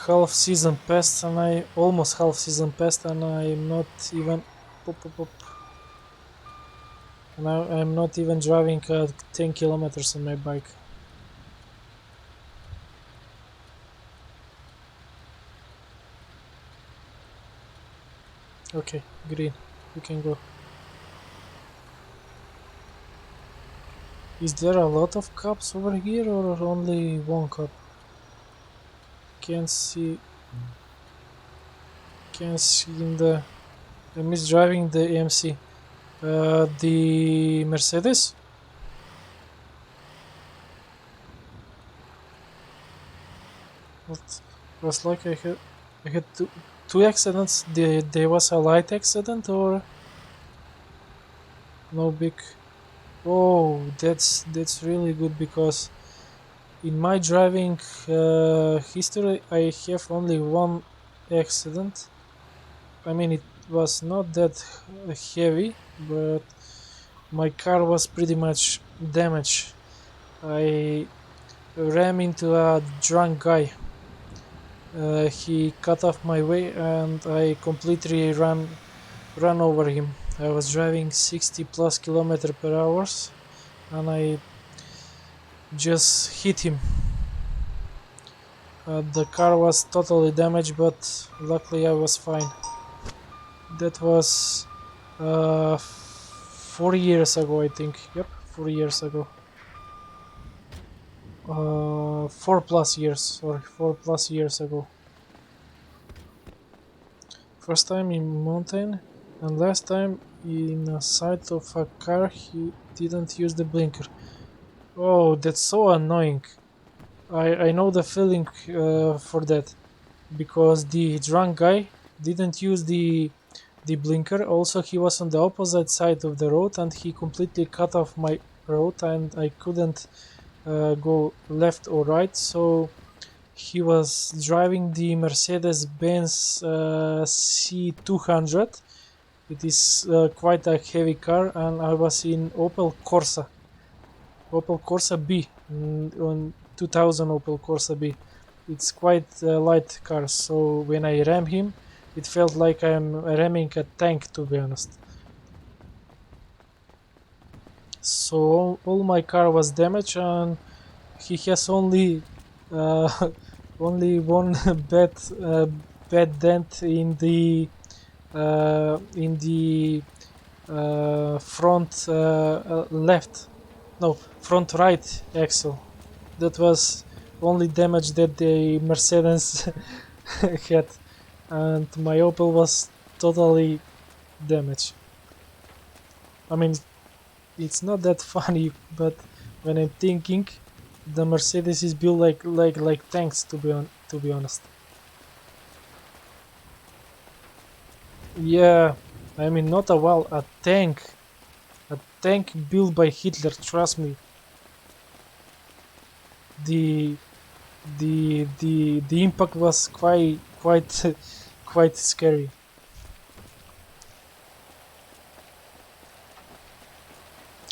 half season passed, and almost half season passed, and I'm not even and I'm not even driving 10 kilometers on my bike. Okay, green, we can go. Is there a lot of cups over here or only one cup? Can't see in the... I miss driving the AMC. The Mercedes? What was like I had two accidents. There was a light accident or no big? Oh, that's really good, because in my driving history I have only one accident. I mean, it was not that heavy, but my car was pretty much damaged. I ran into a drunk guy. He cut off my way and I completely ran over him. I was driving 60 plus kilometer per hour and I just hit him. The car was totally damaged, but luckily I was fine. That was 4 years ago, I think. Yep, 4 years ago. 4 plus years, sorry, 4 plus years ago. First time in mountain, and last time in a side of a car he didn't use the blinker. Oh, that's so annoying. I know the feeling for that, because the drunk guy didn't use the blinker. Also, he was on the opposite side of the road and he completely cut off my road and I couldn't go left or right. So he was driving the Mercedes-Benz C200. It is quite a heavy car, and I was in Opel Corsa B, on 2000 Opel Corsa B. It's quite a light car, so when I ram him, it felt like I'm ramming a tank, to be honest. So all my car was damaged, and he has only only one bad dent in the front front right axle. That was only damage that the Mercedes had, and my Opel was totally damaged. I mean, it's not that funny, but when I'm thinking, the Mercedes is built like tanks, to be honest. Yeah, I mean, not a tank. A tank built by Hitler, trust me. The impact was quite scary.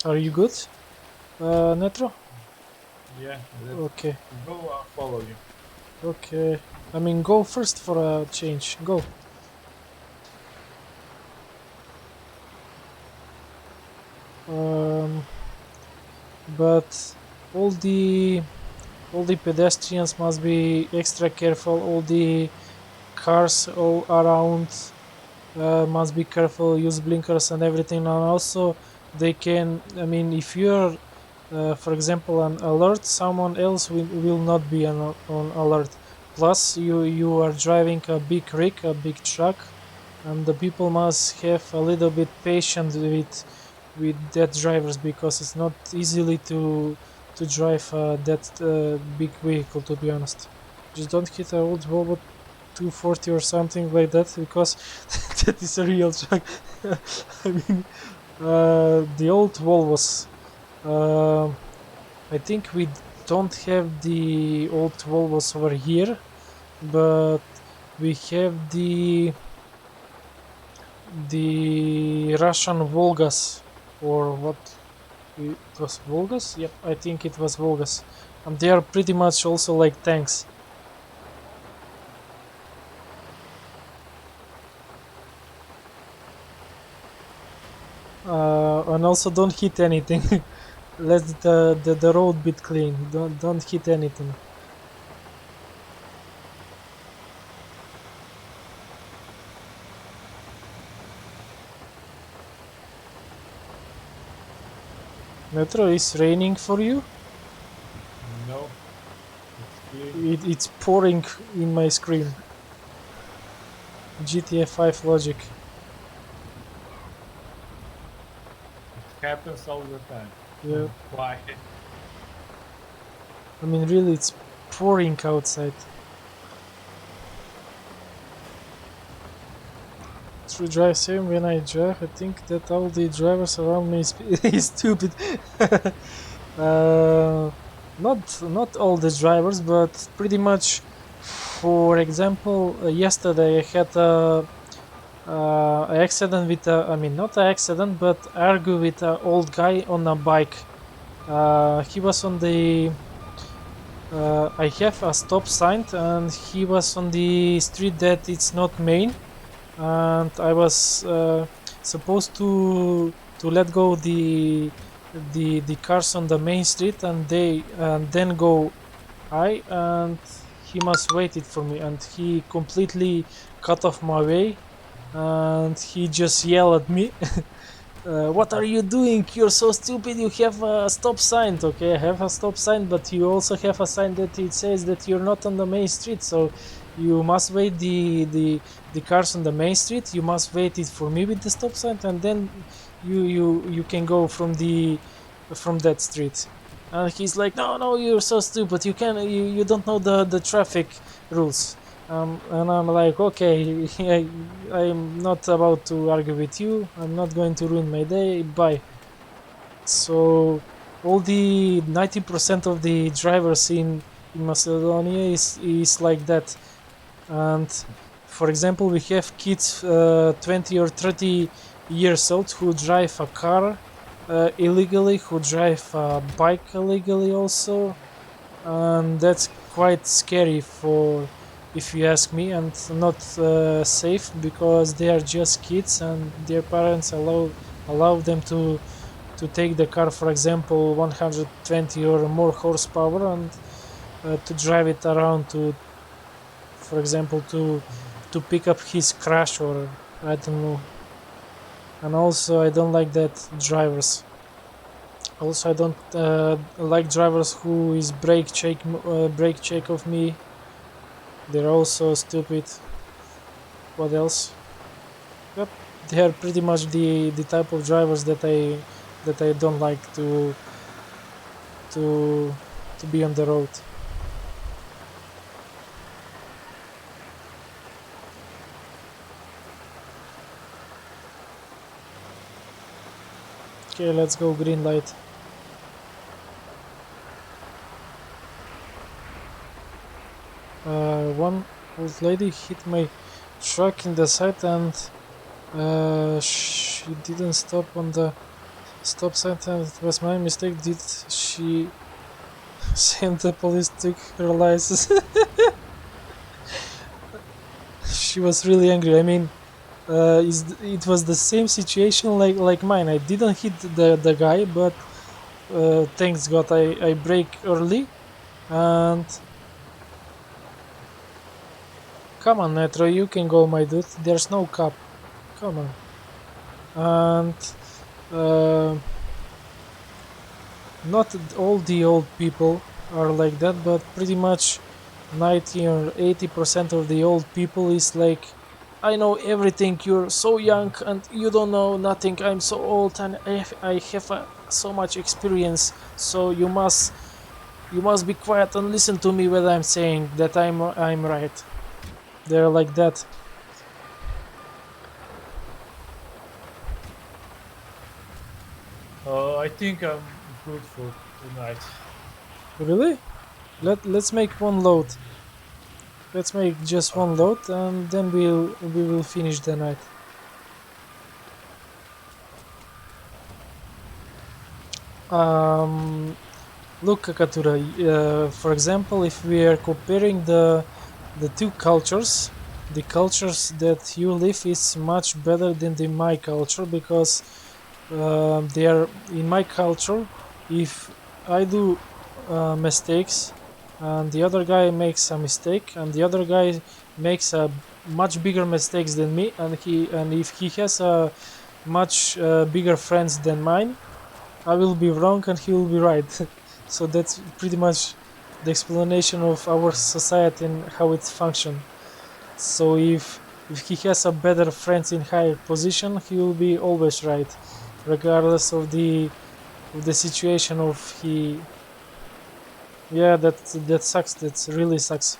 Are you good, Netro? Yeah, Okay. go, I'll follow you. Okay. I mean, go first for a change. Go. But all the pedestrians must be extra careful. All the cars all around must be careful. Use blinkers and everything. And also, they can. I mean, if you're, for example, on alert, someone else will not be on alert. Plus, you are driving a big rig, a big truck, and the people must have a little bit patience with that drivers, because it's not easily to drive that big vehicle, to be honest. Just don't hit a old robot 240 or something like that, because that is a real truck. I mean, the old Volvos. I think we don't have the old Volvos over here, but we have the Russian Volgas, or what? It was Volgas? Yep, I think it was Volgas, and they are pretty much also like tanks. And also don't hit anything. Let the road be clean. Don't hit anything. Metro, is raining for you? No. It's clean. It's pouring in my screen. GTA 5 logic. It happens all the time. Yeah. Why? I mean, really, it's pouring outside. Through drive same when I drive, I think that all the drivers around me is stupid. Not all the drivers, but pretty much. For example, yesterday I had a accident with I mean, not an accident, but argue with an old guy on a bike. He was on the I have a stop sign, and he was on the street that it's not main, and I was supposed to let go the cars on the main street, and then go and he must waited for me, and he completely cut off my way, and he just yelled at me. What are you doing? You're so stupid. You have a stop sign. Okay, I have a stop sign, but you also have a sign that it says that you're not on the main street, so you must wait the cars on the main street. You must wait it for me with the stop sign, and then you can go from that street. And he's like, no, you're so stupid. You don't know the traffic rules. And I'm like, okay, I'm not about to argue with you. I'm not going to ruin my day. Bye. So all the 90% of the drivers in Macedonia is like that. And for example, we have kids 20 or 30 years old who drive a car illegally, who drive a bike illegally also, and that's quite scary for, if you ask me, and not safe, because they are just kids and their parents allow them to take the car, for example 120 or more horsepower, and to drive it around to, for example, to pick up his crash, or I don't know. And also I don't like that drivers. Also I don't like drivers who is brake check of me. They're also stupid. What else? Yep, they are pretty much the type of drivers that I don't like to be on the road. Okay, let's go green light. One old lady hit my truck in the side, and she didn't stop on the stop sign, and it was my mistake. Did she say the police took her license? She was really angry. I mean, it was the same situation like mine. I didn't hit the guy, but thanks God I brake early. And come on, Metro, you can go, my dude. There's no cop. Come on. And not all the old people are like that, but pretty much 90 or 80% of the old people is like, I know everything, you're so young and you don't know nothing, I'm so old and I have so much experience, so you must be quiet and listen to me when I'm saying that I'm right. They're like that. I think I'm good for tonight. Really? Let's make one load. Let's make just one load, and then we will finish the night. Look, Kakatura. For example, if we are comparing the two cultures, the cultures that you live is much better than my culture, because they are in my culture. If I do mistakes, and the other guy makes a mistake, and the other guy makes a much bigger mistakes than me, and if he has a much bigger friends than mine, I will be wrong and he will be right. So that's pretty much the explanation of our society and how it functions. So if he has a better friends in higher position, he will be always right, regardless of the situation of he. Yeah, that sucks. That really sucks.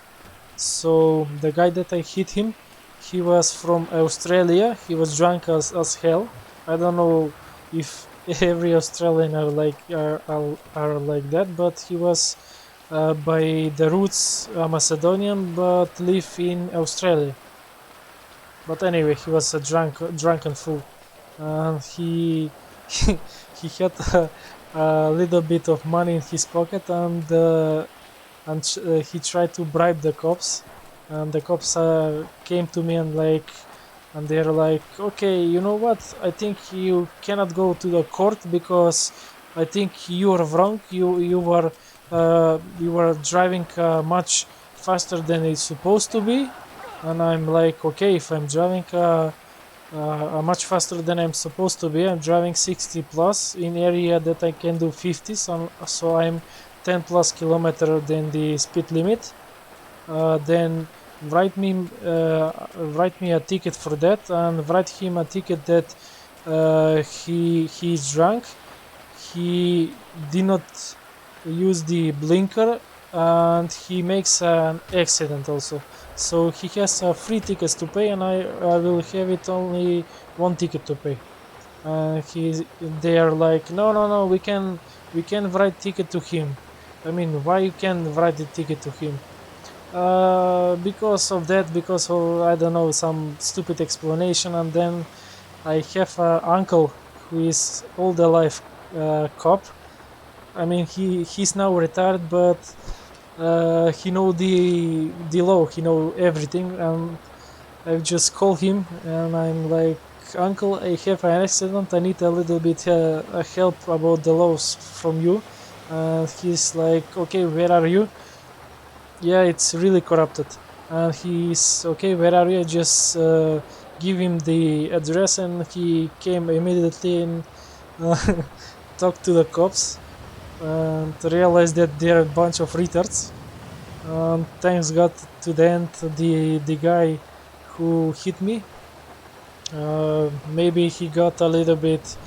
So the guy that I hit him, he was from Australia. He was drunk as hell. I don't know if every Australian are like that, but he was by the roots Macedonian, but live in Australia. But anyway, he was a drunken fool, and he he had a little bit of money in his pocket, and he tried to bribe the cops, and the cops came to me and they're like, okay, you know what, I think you cannot go to the court because I think you are wrong. You were driving much faster than it's supposed to be. And I'm like, okay, if I'm driving much faster than I'm supposed to be, I'm driving 60 plus in area that I can do 50, so I'm 10 plus kilometer than the speed limit. Then write me a ticket for that, and write him a ticket that he's drunk, he did not use the blinker, and he makes an accident also. So he has 3 tickets to pay, and I will have it only 1 ticket to pay. They are like, no, we can write ticket to him. I mean, why you can write the ticket to him? Because of I don't know, some stupid explanation. And then I have an uncle who is all the life cop. I mean, he's now retired, but he know the law, he know everything. And I just call him and I'm like, uncle, I have an accident, I need a little bit help about the laws from you. And he's like, okay, where are you? Yeah, it's really corrupted. And he's okay, where are you? Just give him the address, and he came immediately and talked to the cops and realized that they're a bunch of retards. Thanks God, to the end, the guy who hit me, maybe he got a little bit,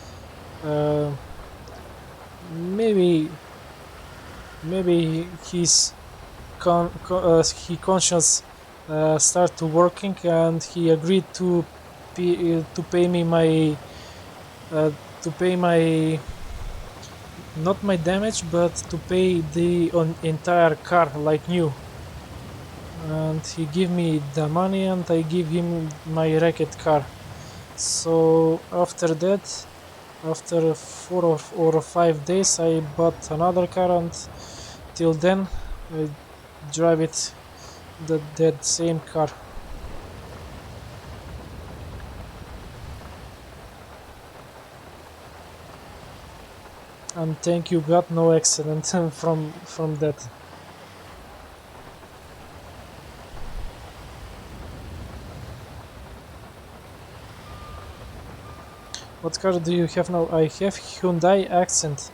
maybe his conscience start to working, and he agreed to pay me my not my damage, but to pay the entire car like new. And he give me the money, and I give him my wrecked car. So after that, after 4 or 5 days, I bought another car, and till then I drive it, that same car. And thank you God, no accident from that. What car do you have now? I have Hyundai Accent,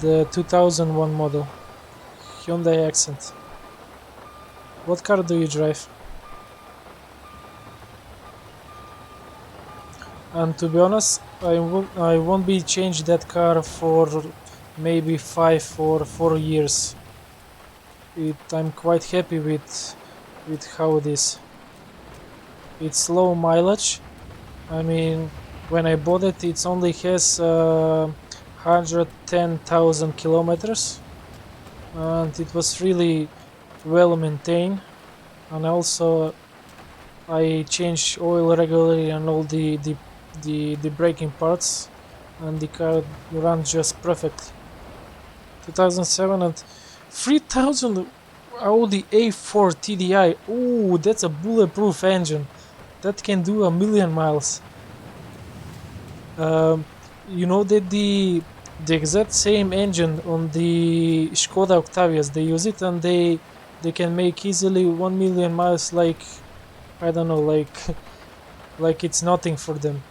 the 2001 model. Hyundai Accent. What car do you drive? And to be honest, I won't be change that car for maybe 5 or 4 years. I'm quite happy with how it is. it's low mileage. I mean, when I bought it, it only has 110,000 kilometers, and it was really well maintained. And also, I change oil regularly and all the braking parts, and the car runs just perfect. 2007 and 3000 Audi A4 TDI. Ooh, that's a bulletproof engine that can do 1,000,000 miles. You know that the exact same engine on the Skoda Octavias, they use it, and they can make easily 1,000,000 miles, like, I don't know, like like it's nothing for them.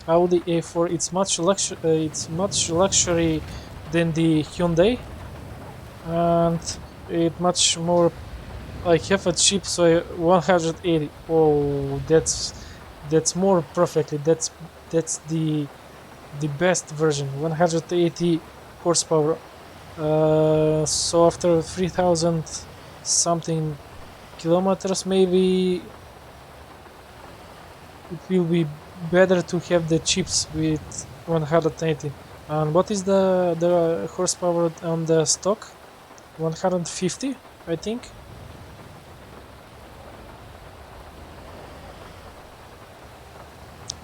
Audi A4, it's much luxury than the Hyundai, and it much more. I have a cheap, so 180. Oh, that's more perfectly. That's the best version. 180 horsepower. So after 3,000 something kilometers, maybe it will be better to have the chips with 180. And what is the horsepower on the stock? 150, I think.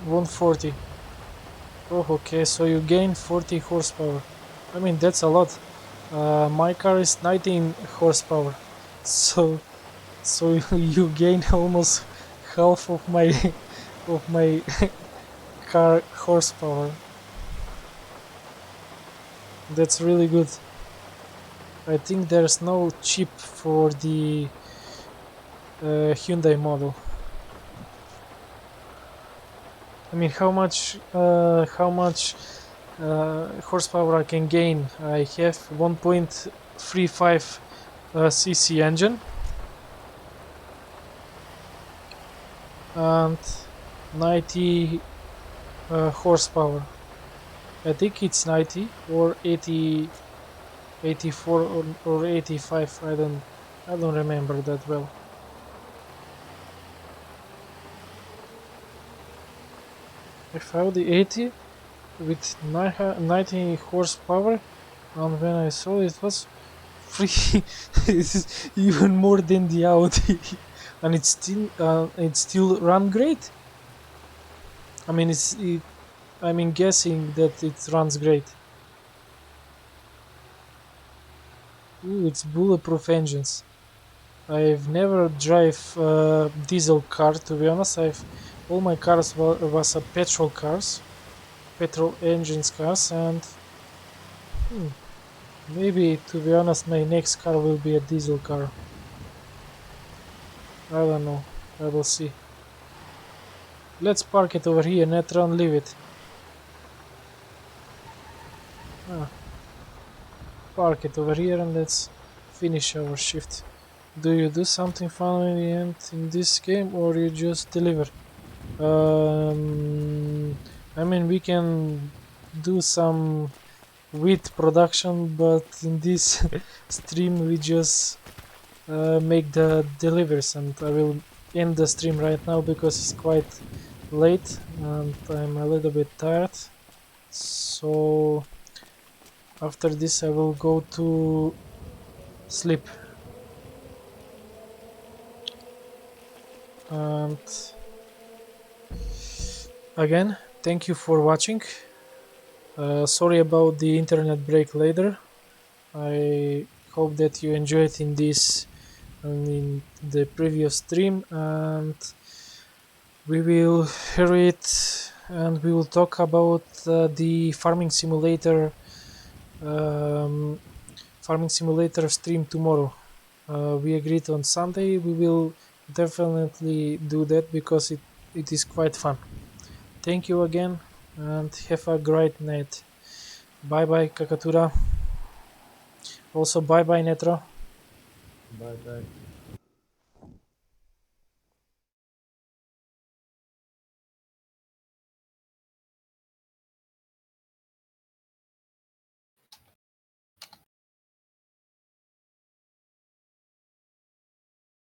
$140. Oh, okay, so you gain 40 horsepower. I mean, that's a lot. My car is 19 horsepower, so you gain almost half of my car horsepower. That's really good. I think there's no chip for the Hyundai model. I mean, how much horsepower I can gain? I have 1.35 cc engine and 90 horsepower. I think it's 90 or 80, 84 or 85. I don't remember that well. I found the 80 with 90 horsepower, and when I saw it was free. It's even more than the Audi, and it still run great. I mean, I'm guessing that it runs great. Ooh, it's bulletproof engines. I've never drive diesel car, to be honest. All my cars was a petrol engines cars, and maybe, to be honest, my next car will be a diesel car. I don't know. I will see. Let's park it over here, Netra, and leave it. Park it over here and let's finish our shift. Do you do something fun in the end in this game, or you just deliver? I mean, we can do some wheat production, but in this stream we just make the deliveries, and I will end the stream right now because it's quite late and I'm a little bit tired. So after this I will go to sleep. And again, thank you for watching. Sorry about the internet break later. I hope that you enjoyed in this and in the previous stream, and we will hear it and we will talk about the farming simulator stream tomorrow. We agreed on Sunday. We will definitely do that because it is quite fun. Thank you again and have a great night. Bye bye, Kakatura. Also bye bye, Netro. Bye bye.